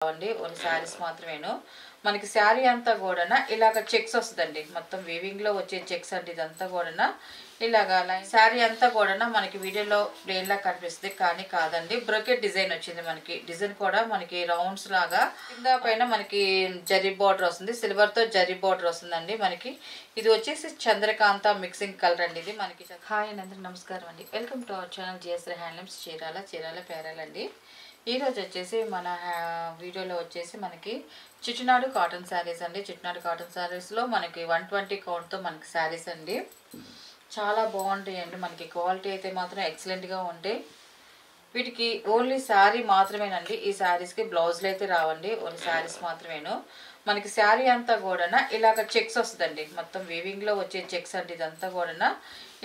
అండి ఓన్లీ శారీస్ మాత్రమేను. మనకి శారీ అంతా కూడా ఇలాగ చెక్స్ వస్తుందండి. మొత్తం వీవింగ్ లో వచ్చే చెక్స్ అండి. ఇదంతా కూడా ఇలాగా శారీ అంతా కూడా మనకి వీడియోలో ప్లేన్ లా కనిపిస్తుంది, కానీ కాదండి. బ్రోకెట్ డిజైన్ వచ్చింది. మనకి డిజైన్ కూడా మనకి రౌండ్స్ లాగా కింద పైన మనకి జరీ బార్డర్ వస్తుంది. సిల్వర్ తో జరీ బార్డర్ వస్తుందండి. మనకి ఇది వచ్చేసి చంద్రకాంత మిక్సింగ్ కలర్ అండి. ఇది మనకి హాయ్ అండి, అందరికి నమస్కారం అండి. Welcome to our channel GS handlooms Chirala పేరాలండి. ఈరోజు వచ్చేసి మన వీడియోలో వచ్చేసి మనకి చిట్టినాడు కాటన్ శారీస్ అండి. చిట్టినాడు కాటన్ శారీస్లో మనకి 120 కౌంట్తో మనకి శారీస్ అండి. చాలా బాగుంటాయి అండి. మనకి క్వాలిటీ అయితే మాత్రం ఎక్సలెంట్గా ఉంటాయి. వీటికి ఓన్లీ శారీ మాత్రమేనండి. ఈ శారీస్కి బ్లౌజులు అయితే రావండి, ఓన్లీ శారీస్ మాత్రమేను. మనకి శారీ అంతా కూడా ఇలాగ చెక్స్ వస్తుందండి. మొత్తం వీవింగ్లో వచ్చే చెక్స్ అండి. ఇదంతా కూడా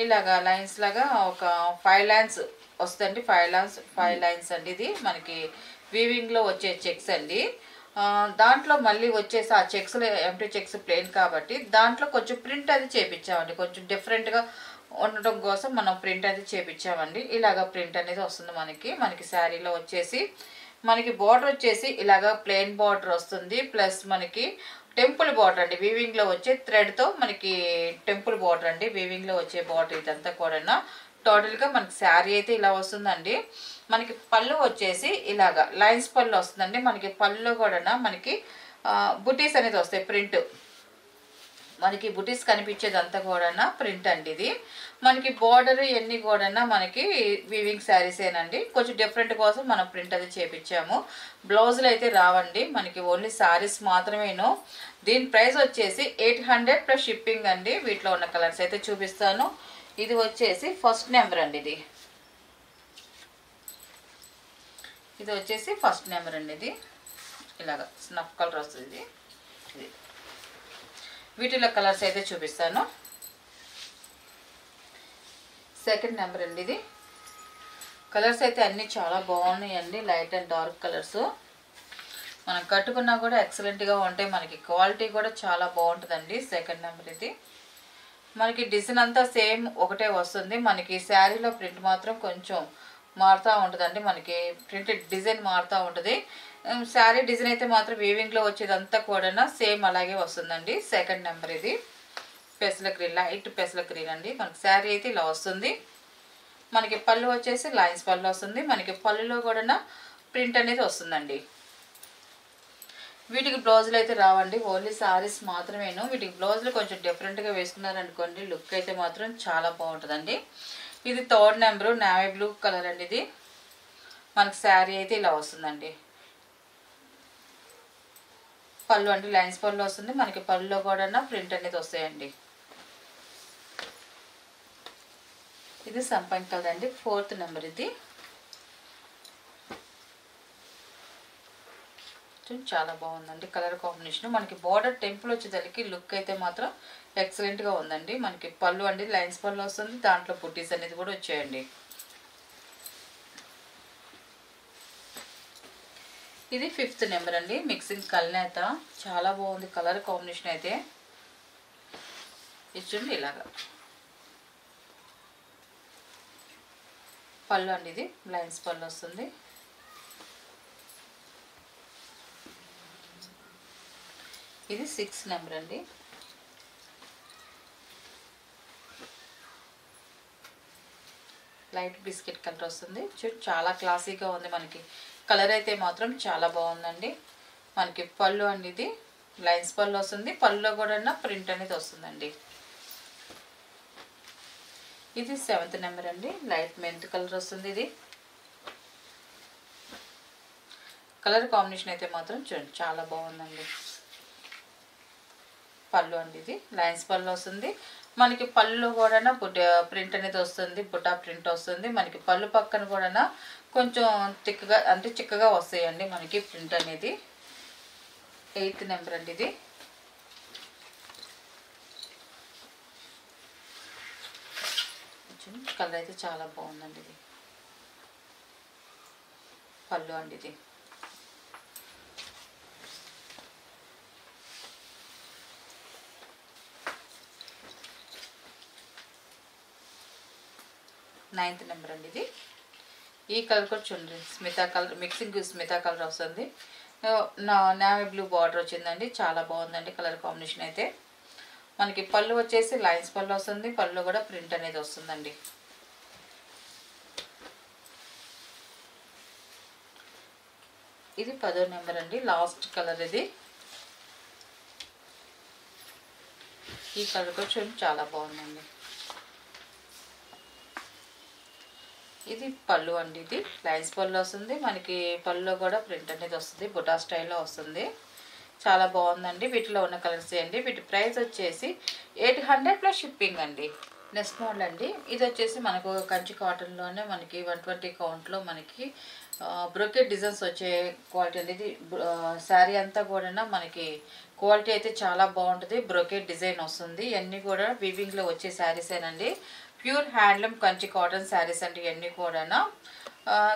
ఇలాగా లైన్స్ లాగా ఒక 5 లైన్స్ వస్తుందండి. 5 లైన్స్ అండి. ఇది మనకి వీవింగ్లో వచ్చే చెక్స్ అండి. దాంట్లో మళ్ళీ వచ్చేసి ఆ చెక్స్లో ఎంటీ చెక్స్ ప్లెయిన్ కాబట్టి దాంట్లో కొంచెం ప్రింట్ అది చేపించామండి. కొంచెం డిఫరెంట్గా ఉండడం కోసం మనం ప్రింట్ అది చేపించామండి. ఇలాగ ప్రింట్ అనేది వస్తుంది మనకి శారీలో వచ్చేసి. మనకి బార్డర్ వచ్చేసి ఇలాగ ప్లెయిన్ బార్డర్ వస్తుంది. ప్లస్ మనకి టెంపుల్ బార్డర్ అండి. వీవింగ్లో వచ్చే థ్రెడ్తో మనకి టెంపుల్ బార్డర్ అండి. వీవింగ్లో వచ్చే బార్డర్ ఇదంతా కూడా టోటల్గా మనకి శారీ అయితే ఇలా వస్తుందండి. మనకి పళ్ళు వచ్చేసి ఇలాగా లైన్స్ పళ్ళు వస్తుందండి. మనకి పళ్ళులో కూడా మనకి బుటీస్ అనేది వస్తాయి. ప్రింట్ మనకి బుటీస్ కనిపించేదంతా కూడా ప్రింట్ అండి. ఇది మనకి బార్డర్ ఇవన్నీ కూడా మనకి వీవింగ్ శారీసేనండి. కొంచెం డిఫరెంట్ కోసం మనం ప్రింట్ అది చేపించాము. బ్లౌజులు అయితే రావండి, మనకి ఓన్లీ శారీస్ మాత్రమేను. దీని ప్రైస్ వచ్చేసి 800 ప్లస్ షిప్పింగ్ అండి. వీటిలో ఉన్న కలర్స్ అయితే చూపిస్తాను. ఇది వచ్చేసి ఫస్ట్ నెంబర్ అండి. ఇది వచ్చేసి ఫస్ట్ నెంబర్ అండి. ఇది ఇలాగ స్నఫ్ కలర్ వస్తుంది. ఇది వీటిలో కలర్స్ అయితే చూపిస్తాను. సెకండ్ నెంబర్ అండి. ఇది కలర్స్ అయితే అన్నీ చాలా బాగున్నాయండి. Light and dark colours. మనం కట్టుకున్నా కూడా ఎక్సలెంట్గా ఉంటాయి. మనకి క్వాలిటీ కూడా చాలా బాగుంటుందండి. సెకండ్ నెంబర్ ఇది. మనకి డిజైన్ అంతా సేమ్ ఒకటే వస్తుంది. మనకి శారీలో ప్రింట్ మాత్రం కొంచెం మారుతూ ఉంటుందండి. మనకి ప్రింట్ డిజైన్ మారుతూ ఉంటుంది. శారీ డిజైన్ అయితే మాత్రం వీవింగ్లో వచ్చేదంతా కూడా సేమ్ అలాగే వస్తుందండి. సెకండ్ నెంబర్ ఇది పెసల గ్రీన్, లైట్ పెసల గ్రీన్ అండి. మనకి శారీ అయితే ఇలా వస్తుంది. మనకి పళ్ళు వచ్చేసి లైన్స్ పళ్ళు వస్తుంది. మనకి పళ్ళులో కూడా ప్రింట్ అనేది వస్తుందండి. వీటికి బ్లౌజులు అయితే రావండి, ఓన్లీ శారీస్ మాత్రమేను. వీటికి బ్లౌజులు కొంచెం డిఫరెంట్గా వేసుకున్నారనుకోండి, లుక్ అయితే మాత్రం చాలా బాగుంటుందండి. ఇది third number, navy blue colour అండి. ఇది మనకి శారీ అయితే ఇలా వస్తుందండి. పళ్ళు అంటే లైన్స్ పళ్ళు వస్తుంది. మనకి పళ్ళులో కూడా ప్రింట్ అనేది వస్తాయండి. ఇది సంపంగి కలర్ అండి, ఫోర్త్ నెంబర్. ఇది చాలా బాగుందండి కలర్ కాంబినేషన్. మనకి బార్డర్ టెంపుల్ వచ్చేసరికి లుక్ అయితే మాత్రం ఎక్సలెంట్గా ఉందండి. మనకి పళ్ళు అండి లైన్స్ పళ్ళు వస్తుంది. దాంట్లో బుట్టీస్ అనేది కూడా వచ్చాయండి. ఇది ఫిఫ్త్ నెంబర్ అండి, మిక్సింగ్ కల్నేత. చాలా బాగుంది కలర్ కాంబినేషన్ అయితే. ఇచ్చిండి ఇలాగా పళ్ళు అండి. ఇది లైన్స్ పళ్ళు వస్తుంది. ఇది 6th నెంబర్ అండి. లైట్ బిస్కెట్ కలర్ వస్తుంది. చాలా క్లాసీగా ఉంది. మనకి కలర్ అయితే మాత్రం చాలా బాగుందండి. మనకి పళ్ళు అండి. ఇది లైన్స్ పళ్ళు వస్తుంది. పళ్ళులో కూడా ప్రింట్ అనేది వస్తుందండి. ఇది 7th నెంబర్ అండి, లైట్ మెంత్ కలర్ వస్తుంది. ఇది కలర్ కాంబినేషన్ అయితే మాత్రం చూడండి చాలా బాగుందండి. పళ్ళు అండి. ఇది లైన్స్ పళ్ళు వస్తుంది. మనకి పళ్ళులో కూడా ప్రింట్ అనేది వస్తుంది. బుట్టా ప్రింట్ వస్తుంది. మనకి పళ్ళు పక్కన కూడా కొంచెం థిక్గా అంటే చిక్కగా వస్తాయండి మనకి ప్రింట్ అనేది. 8th నెంబర్ అండి. ఇది కలర్ అయితే చాలా బాగుందండి. ఇది పళ్ళు అండి. ఇది 9th నెంబర్ అండి. ఇది ఈ కలర్ కూడా చూడండి, Smita colour mixing Smita colour వస్తుంది. నేవీ బ్లూ బార్డర్ వచ్చిందండి. చాలా బాగుందండి కలర్ కాంబినేషన్ అయితే. మనకి పళ్ళు వచ్చేసి లైన్స్ పళ్ళు వస్తుంది. పళ్ళు కూడా ప్రింట్ అనేది వస్తుందండి. ఇది 10వ నెంబర్ అండి, లాస్ట్ కలర్ ఇది. ఈ కలర్ కూడా చూడండి చాలా బాగుందండి. ఇది పళ్ళు అండి. ఇది లైన్స్ పళ్ళు వస్తుంది. మనకి పళ్ళులో కూడా ప్రింట్ అనేది వస్తుంది. బుటా స్టైల్లో వస్తుంది. చాలా బాగుందండి. వీటిలో ఉన్న కలర్స్ అండి. వీటి ప్రైస్ వచ్చేసి 800 ప్లస్ షిప్పింగ్ అండి. నెక్స్ట్ మోడల్ అండి. ఇది వచ్చేసి మనకు కంచి కాటన్లోనే మనకి 120 కౌంట్లో మనకి బ్రోకెట్ డిజైన్స్ వచ్చే క్వాలిటీ అండి. ఇది శారీ అంతా కూడా మనకి క్వాలిటీ అయితే చాలా బాగుంటుంది. బ్రోకెట్ డిజైన్ వస్తుంది. ఇవన్నీ కూడా వీవింగ్లో వచ్చే శారీసేనండి. Pure handloom Kanchi cotton sarees అండి. ఇవన్నీ కూడా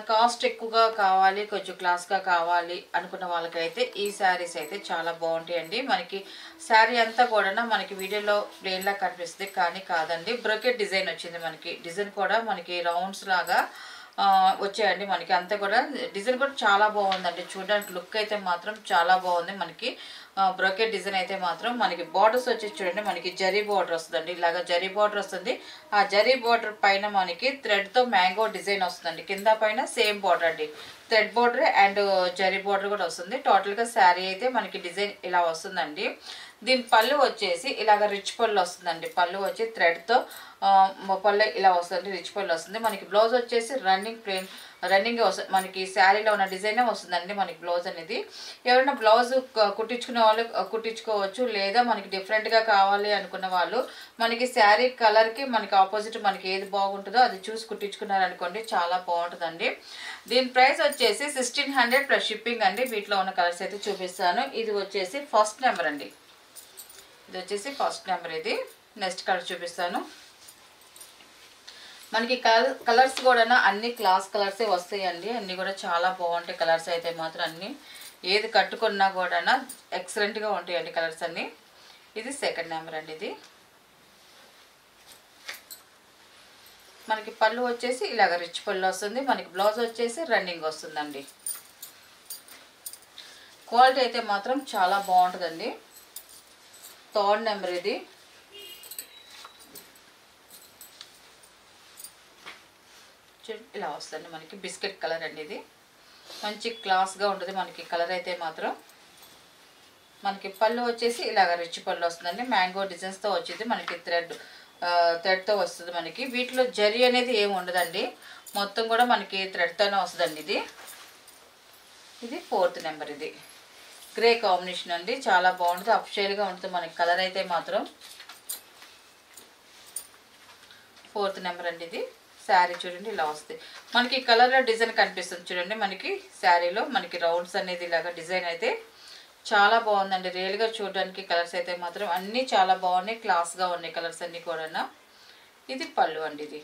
కాస్ట్ ఎక్కువగా కావాలి, కొంచెం క్లాస్గా కావాలి అనుకున్న వాళ్ళకైతే ఈ శారీస్ అయితే చాలా బాగుంటాయండి. మనకి శారీ అంతా కూడా మనకి వీడియోలో ప్లెయిన్లా కనిపిస్తుంది, కానీ కాదండి. బ్రోకెట్ డిజైన్ వచ్చింది. మనకి డిజైన్ కూడా మనకి రౌండ్స్ లాగా వచ్చాయండి. మనకి అంతా కూడా డిజైన్ కూడా చాలా బాగుందండి. చూడడానికి లుక్ అయితే మాత్రం చాలా బాగుంది. మనకి బ్రోకెట్ డిజైన్ అయితే మాత్రం మనకి బార్డర్స్ వచ్చి చూడండి, మనకి జరీ బార్డర్ వస్తుందండి. ఇలాగ జరీ బార్డర్ వస్తుంది. ఆ జరీ బార్డర్ పైన మనకి థ్రెడ్తో మ్యాంగో డిజైన్ వస్తుందండి. కింద పైన సేమ్ బార్డర్ అండి. Thread border and zari border కూడా వస్తుంది. టోటల్గా శారీ అయితే మనకి డిజైన్ ఇలా వస్తుందండి. దీని పళ్ళు వచ్చేసి ఇలాగ రిచ్ పళ్ళు వస్తుందండి. పళ్ళు వచ్చి థ్రెడ్తో పళ్ళు ఇలా వస్తుంది, రిచ్ పళ్ళు వస్తుంది. మనకి బ్లౌజ్ వచ్చేసి రన్నింగ్ వస్తుంది. మనకి శారీలో ఉన్న డిజైనే వస్తుందండి మనకి బ్లౌజ్ అనేది. ఎవరైనా బ్లౌజ్ కుట్టించుకునే వాళ్ళు కుట్టించుకోవచ్చు, లేదా మనకి డిఫరెంట్గా కావాలి అనుకున్న వాళ్ళు మనకి శారీ కలర్కి మనకి ఆపోజిట్ మనకి ఏది బాగుంటుందో అది చూసి కుట్టించుకున్నారనుకోండి, చాలా బాగుంటుందండి. దీని ప్రైస్ వచ్చేసి 1600 ప్లస్ షిప్పింగ్ అండి. వీటిలో ఉన్న కలర్స్ అయితే చూపిస్తాను. ఇది వచ్చేసి ఫస్ట్ నెంబర్ అండి. ఇది వచ్చేసి ఫస్ట్ నెంబర్. ఇది నెక్స్ట్ కలర్ చూపిస్తాను. మనకి కలర్స్ కూడా అన్ని క్లాస్ కలర్సే వస్తాయండి. అన్నీ కూడా చాలా బాగుంటాయి కలర్స్ అయితే మాత్రం. అన్నీ ఏది కట్టుకున్నా కూడా ఎక్సలెంట్గా ఉంటాయండి కలర్స్ అన్నీ. ఇది సెకండ్ నెంబర్ అండి. ఇది మనకి పళ్ళు వచ్చేసి ఇలాగ రిచ్ పళ్ళు వస్తుంది. మనకి బ్లౌజ్ వచ్చేసి రన్నింగ్ వస్తుందండి. క్వాలిటీ అయితే మాత్రం చాలా బాగుంటుందండి. Third number. ఇది ఇలా వస్తుంది. మనకి బిస్కెట్ కలర్ అండి. ఇది మంచి క్లాస్గా ఉంటుంది మనకి కలర్ అయితే మాత్రం. మనకి పళ్ళు వచ్చేసి ఇలాగ రిచ్ పళ్ళు వస్తుందండి. మ్యాంగో డిజైన్స్తో వచ్చింది. మనకి థ్రెడ్తో వస్తుంది. మనకి వీటిలో జరీ అనేది ఏమి ఉండదండి. మొత్తం కూడా మనకి థ్రెడ్తోనే వస్తుందండి. ఇది ఫోర్త్ నెంబర్. ఇది గ్రే కాంబినేషన్ అండి. చాలా బాగుంటుంది. అఫిషియల్గా ఉంటుంది మనకి కలర్ అయితే మాత్రం. ఫోర్త్ నెంబర్ అండి. ఇది శారీ చూడండి ఇలా వస్తుంది. మనకి కలర్లో డిజైన్ కనిపిస్తుంది చూడండి. మనకి శారీలో మనకి రౌండ్స్ అనేది ఇలాగా డిజైన్ అయితే చాలా బాగుందండి. రియల్గా చూడడానికి కలర్స్ అయితే మాత్రం అన్నీ చాలా బాగున్నాయి. క్లాస్గా ఉన్నాయి కలర్స్ అన్నీ కూడా. ఇది పళ్ళు అండి. ఇది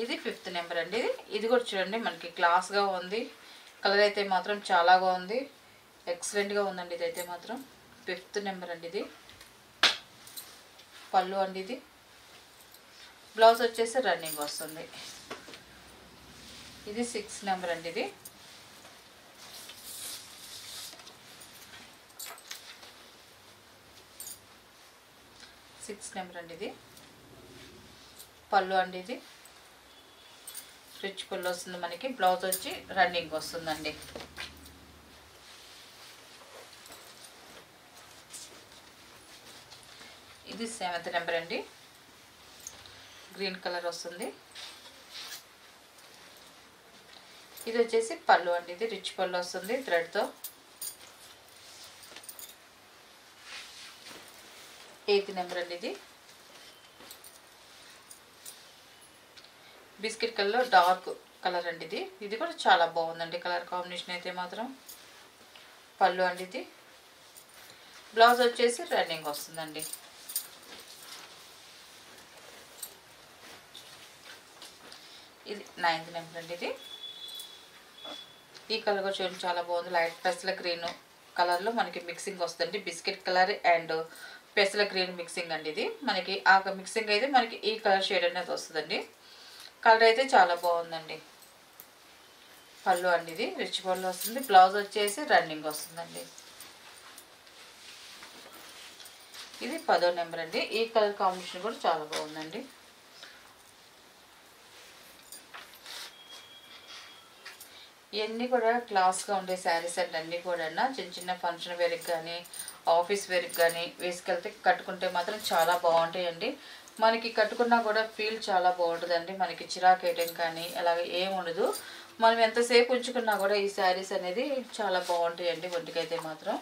ఇది ఫిఫ్త్ నెంబర్ అండి. ఇది కూడా చూడండి మనకి క్లాస్గా ఉంది. కలర్ అయితే మాత్రం చాలా బాగుంది. ఎక్సలెంట్గా ఉందండి. ఇదైతే మాత్రం ఫిఫ్త్ నెంబర్ అండి. ఇది పళ్ళు అండి. ఇది బ్లౌజ్ వచ్చేసి రన్నింగ్ వస్తుంది. ఇది 6th నెంబర్ అండి. ఇది ఇది పళ్ళు అండి. ఇది రిచ్ పళ్ళు వస్తుంది. మనకి బ్లౌజ్ వచ్చి రన్నింగ్ వస్తుందండి. ఇది 7th నెంబర్ అండి. గ్రీన్ కలర్ వస్తుంది. ఇది వచ్చేసి పళ్ళు అండి. ఇది రిచ్ పళ్ళు వస్తుంది థ్రెడ్తో. 8th నెంబర్ అండి. ఇది బిస్కెట్ కలర్లో డార్క్ కలర్ అండి. ఇది కూడా చాలా బాగుందండి కలర్ కాంబినేషన్ అయితే మాత్రం. పళ్ళు అండి. ఇది బ్లౌజ్ వచ్చేసి రన్నింగ్ వస్తుందండి. ఇది 9th నెంబర్ అండి. ఇది ఈ కలర్ కూడా చూడండి చాలా బాగుంది. లైట్ పెస్ల గ్రీన్ కలర్లో మనకి మిక్సింగ్ వస్తుంది. బిస్కెట్ కలర్ అండ్ పెసల గ్రీన్ మిక్సింగ్ అండి ఇది. మనకి ఆ మిక్సింగ్ అయితే మనకి ఈ కలర్ షేడ్ అనేది వస్తుందండి. కలర్ అయితే చాలా బాగుందండి. పళ్ళు అండి ఇది రిచ్ పళ్ళు వస్తుంది. బ్లౌజ్ వచ్చేసి రన్నింగ్ వస్తుందండి. ఇది 10వ నెంబర్ అండి. ఈ కలర్ కాంబినేషన్ కూడా చాలా బాగుందండి. ఇవన్నీ కూడా క్లాస్గా ఉండే శారీస్ అండి. అన్నీ కూడా చిన్న చిన్న ఫంక్షన్ వేర్కి కానీ ఆఫీస్ వేర్కి కానీ వేసుకెళ్తే కట్టుకుంటే మాత్రం చాలా బాగుంటాయండి. మనకి కట్టుకున్నా కూడా ఫీల్ చాలా బాగుంటుందండి. మనకి చిరాకు వేయడం కానీ అలాగే ఏముండదు. మనం ఎంతసేపు ఉంచుకున్నా కూడా ఈ శారీస్ అనేది చాలా బాగుంటాయండి ఒంటికైతే మాత్రం.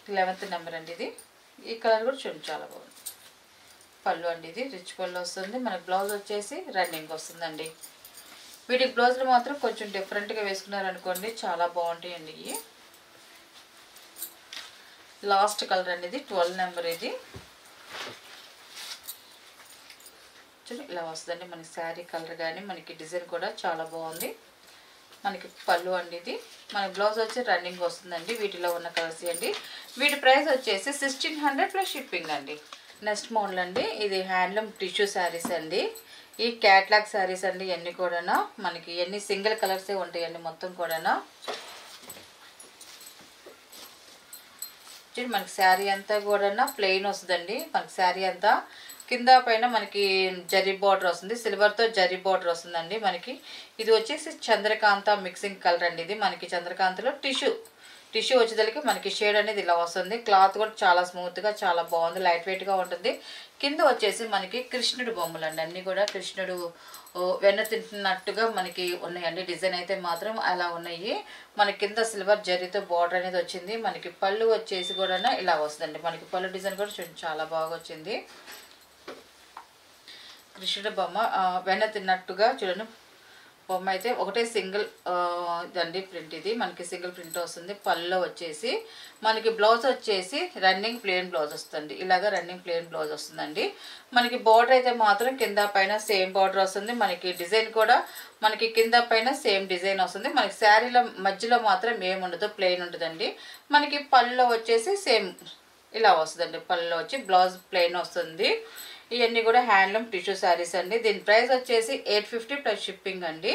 11వ నెంబర్ అండి ఇది. ఈ కలర్ కూడా చూడండి చాలా బాగుంది. పళ్ళు అండి ఇది రిచ్ పళ్ళు వస్తుంది. మనకి బ్లౌజ్ వచ్చేసి రన్నింగ్ వస్తుందండి. వీటికి బ్లౌజులు మాత్రం కొంచెం డిఫరెంట్గా వేసుకున్నారనుకోండి చాలా బాగుంటాయండి. ఇవి లాస్ట్ కలర్ అండి ఇది. 12 నెంబర్ ఇది. చూడండి ఇలా వస్తుందండి మనకి శారీ కలర్ కానీ మనకి డిజైన్ కూడా చాలా బాగుంది. మనకి పళ్ళు అండి ఇది. మన బ్లౌజ్ వచ్చి రన్నింగ్ వస్తుందండి. వీటిలో ఉన్న కలర్స్ అండి. వీటి ప్రైస్ వచ్చేసి 1600 ప్లస్ షిప్పింగ్ అండి. నెక్స్ట్ మోడల్ అండి. ఇది హ్యాండ్లూమ్ టిష్యూ శారీస్ అండి. ఈ క్యాట్లాగ్ శారీస్ అండి. ఇవన్నీ కూడా మనకి ఇవన్నీ సింగిల్ కలర్సే ఉంటాయండి మొత్తం కూడా. మనకి శారీ అంతా కూడా ప్లెయిన్ వస్తుందండి. మనకి శారీ అంతా కింద పైన మనకి జరీ బార్డర్ వస్తుంది. సిల్వర్తో జరీ బార్డర్ వస్తుందండి. మనకి ఇది వచ్చేసి చంద్రకాంత మిక్సింగ్ కలర్ అండి. ఇది మనకి చంద్రకాంతలో టిష్యూ వచ్చేదానికి మనకి షేడ్ అనేది ఇలా వస్తుంది. క్లాత్ కూడా చాలా స్మూత్గా చాలా బాగుంది. లైట్ వెయిట్గా ఉంటుంది. కింద వచ్చేసి మనకి కృష్ణుడు బొమ్మలు అండి. అన్నీ కూడా కృష్ణుడు వెన్న తింటున్నట్టుగా మనకి ఉన్నాయండి. డిజైన్ అయితే మాత్రం అలా ఉన్నాయి. మన కింద సిల్వర్ జరీతో బార్డర్ అనేది వచ్చింది. మనకి పళ్ళు వచ్చేసి కూడా ఇలా వస్తుందండి. మనకి పళ్ళు డిజైన్ కూడా చూడండి చాలా బాగా వచ్చింది. కృష్ణుడు బొమ్మ వెన్న తిన్నట్టుగా చూడండి. బొమ్మ అయితే ఒకటే సింగిల్ ఇదండి ప్రింట్. ఇది మనకి సింగిల్ ప్రింట్ వస్తుంది. పళ్ళులో వచ్చేసి మనకి బ్లౌజ్ వచ్చేసి రన్నింగ్ ప్లెయిన్ బ్లౌజ్ వస్తుంది. ఇలాగ రన్నింగ్ ప్లెయిన్ బ్లౌజ్ వస్తుందండి. మనకి బార్డర్ అయితే మాత్రం కింద పైన సేమ్ బార్డర్ వస్తుంది. మనకి డిజైన్ కూడా మనకి కింద పైన సేమ్ డిజైన్ వస్తుంది. మనకి శారీలో మధ్యలో మాత్రం ఏముండదు, ప్లెయిన్ ఉంటుందండి. మనకి పళ్ళులో వచ్చేసి సేమ్ ఇలా వస్తుందండి. పళ్ళులో వచ్చి బ్లౌజ్ ప్లెయిన్ వస్తుంది. ఇవన్నీ కూడా హ్యాండ్లూమ్ టిష్యూ శారీస్ అండి. దీని ప్రైస్ వచ్చేసి 850 ప్లస్ షిప్పింగ్ అండి.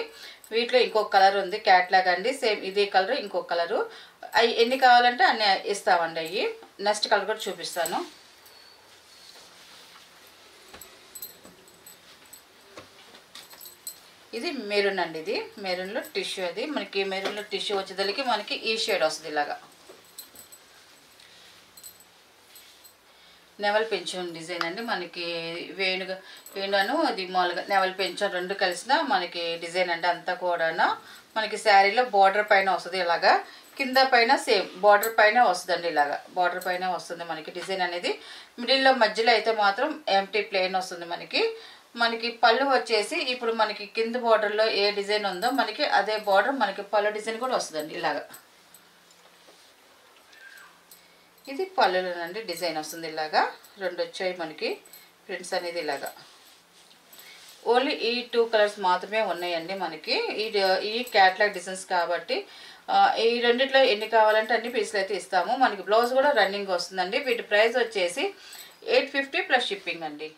వీటిలో ఇంకొక కలర్ ఉంది క్యాట్లాగ్ అండి. సేమ్ ఇదే కలర్ ఇంకొక కలరు. అవి ఎన్ని కావాలంటే అన్ని ఇస్తామండి. అవి నెక్స్ట్ కలర్ కూడా చూపిస్తాను. ఇది మెరూన్ అండి. ఇది మెరూన్లో టిష్యూ. అది మనకి మెరూన్లో టిష్యూ వచ్చేదానికి మనకి ఈ షేడ్ వస్తుంది. ఇలాగా నెవల్ పెంచం డిజైన్ అండి. మనకి వేణును అది మామూలుగా నెవల్ పెంచం రెండు కలిసిన మనకి డిజైన్ అండి. అంతా కూడా మనకి శారీలో బార్డర్ పైన వస్తుంది. ఇలాగా కింద పైన సేమ్ బార్డర్ పైన వస్తుందండి. ఇలాగా బార్డర్ పైన వస్తుంది మనకి డిజైన్ అనేది. మిడిల్లో మధ్యలో అయితే మాత్రం ఎంటీ ప్లెయిన్ వస్తుంది. మనకి పళ్ళు వచ్చేసి ఇప్పుడు మనకి కింద బార్డర్లో ఏ డిజైన్ ఉందో మనకి అదే బార్డర్ మనకి పళ్ళు డిజైన్ కూడా వస్తుందండి. ఇలాగా ఇది పళ్ళులోనండి డిజైన్ వస్తుంది. ఇలాగా రెండు వచ్చాయి మనకి ప్రింట్స్ అనేది. ఇలాగా ఓన్లీ ఈ 2 కలర్స్ మాత్రమే ఉన్నాయండి మనకి. ఈ క్యాట్లాగ్ డిజైన్స్ కాబట్టి ఈ రెండిట్లో ఎన్ని కావాలంటే అన్ని పీసులు అయితే ఇస్తాము. మనకి బ్లౌజ్ కూడా రన్నింగ్ వస్తుందండి. వీటి ప్రైస్ వచ్చేసి 850 ప్లస్ షిప్పింగ్ అండి.